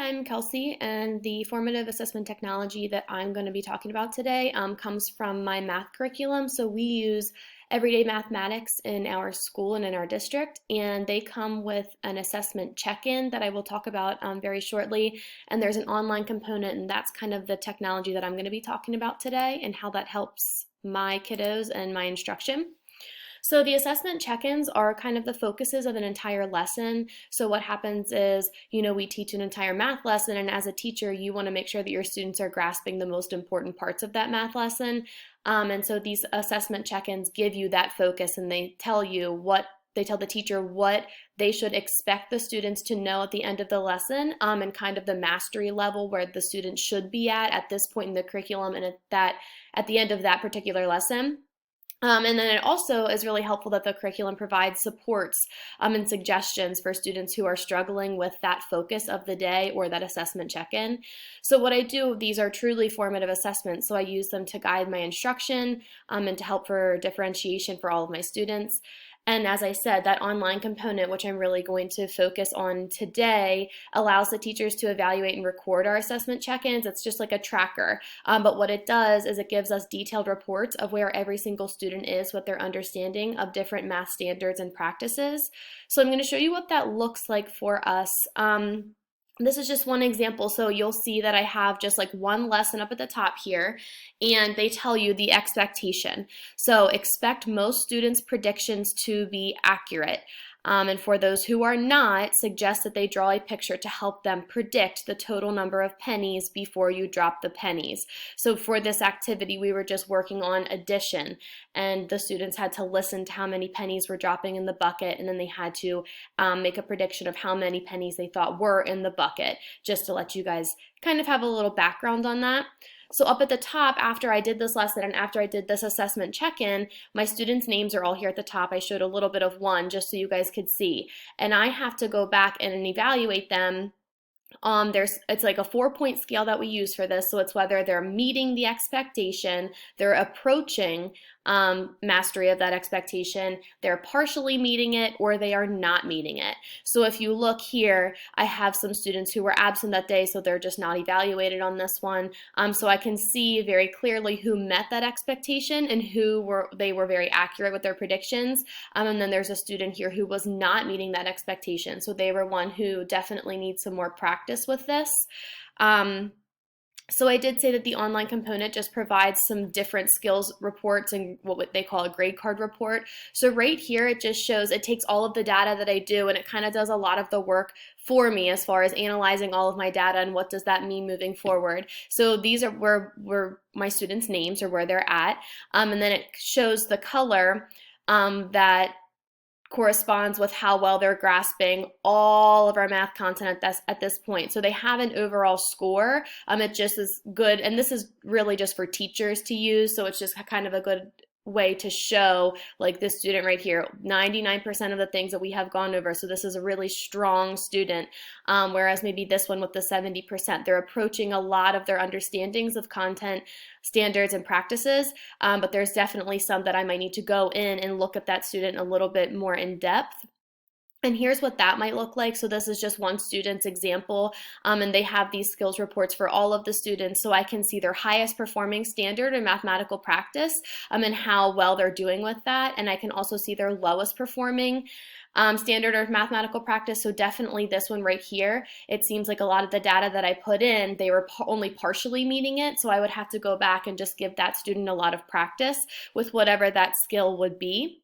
I'm Kelsey, and the formative assessment technology that I'm going to be talking about today comes from my math curriculum. So we use everyday mathematics in our school and in our district, and they come with an assessment check-in that I will talk about very shortly. And there's an online component, and that's kind of the technology that I'm going to be talking about today and how that helps my kiddos and my instruction. So the assessment check-ins are kind of the focuses of an entire lesson. So what happens is, we teach an entire math lesson, and as a teacher, you want to make sure that your students are grasping the most important parts of that math lesson. And so these assessment check-ins give you that focus, and they tell the teacher what they should expect the students to know at the end of the lesson, and kind of the mastery level where the students should be at this point in the curriculum and at the end of that particular lesson. And then it also is really helpful that the curriculum provides supports and suggestions for students who are struggling with that focus of the day or that assessment check-in. So what I do, these are truly formative assessments, so I use them to guide my instruction and to help for differentiation for all of my students. And as I said, that online component, which I'm really going to focus on today, allows the teachers to evaluate and record our assessment check-ins. It's just like a tracker. But what it does is it gives us detailed reports of where every single student is with their understanding of different math standards and practices. So I'm going to show you what that looks like for us. This is just one example, so you'll see that I have just like one lesson up at the top here, and they tell you the expectation. So expect most students' predictions to be accurate. And for those who are not, suggest that they draw a picture to help them predict the total number of pennies before you drop the pennies. So for this activity, we were just working on addition, and the students had to listen to how many pennies were dropping in the bucket, and then they had to make a prediction of how many pennies they thought were in the bucket, just to let you guys kind of have a little background on that. So up at the top, after I did this lesson and after I did this assessment check-in, my students' names are all here at the top. I showed a little bit of one just so you guys could see. And I have to go back and evaluate them. It's like a 4-point scale that we use for this, so it's whether they're meeting the expectation, they're approaching mastery of that expectation, they're partially meeting it, or they are not meeting it. So if you look here, I have some students who were absent that day, so they're just not evaluated on this one. So I can see very clearly who met that expectation and they were very accurate with their predictions. And then there's a student here who was not meeting that expectation, so they were one who definitely needs some more practice with this. So I did say that the online component just provides some different skills reports and what they call a grade card report. So right here, it just shows, it takes all of the data that I do and it kind of does a lot of the work for me as far as analyzing all of my data and what does that mean moving forward. So these are where my students' names or where they're at. And then it shows the color that corresponds with how well they're grasping all of our math content at this point. So they have an overall score. It just is good, and this is really just for teachers to use, so it's just kind of a good way to show, like this student right here, 99% of the things that we have gone over, so this is a really strong student, whereas maybe this one with the 70%, they're approaching a lot of their understandings of content, standards, and practices, but there's definitely some that I might need to go in and look at that student a little bit more in depth. And here's what that might look like. So this is just one student's example, and they have these skills reports for all of the students, so I can see their highest performing standard in mathematical practice and how well they're doing with that. And I can also see their lowest performing standard of mathematical practice. So definitely this one right here, it seems like a lot of the data that I put in, they were only partially meeting it, so I would have to go back and just give that student a lot of practice with whatever that skill would be.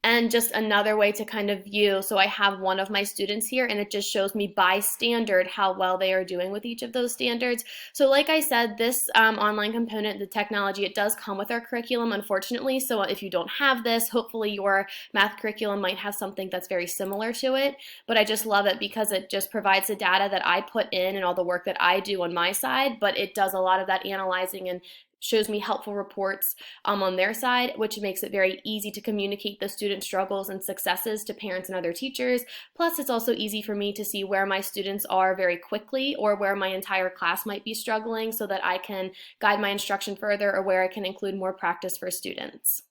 And just another way to kind of view, so I have one of my students here and it just shows me by standard how well they are doing with each of those standards. So like I said, this online component, the technology, it does come with our curriculum, unfortunately. So if you don't have this, hopefully your math curriculum might have something that's very similar to it. But I just love it because it just provides the data that I put in and all the work that I do on my side, but it does a lot of that analyzing and shows me helpful reports on their side, which makes it very easy to communicate the student struggles and successes to parents and other teachers. Plus, it's also easy for me to see where my students are very quickly or where my entire class might be struggling so that I can guide my instruction further or where I can include more practice for students.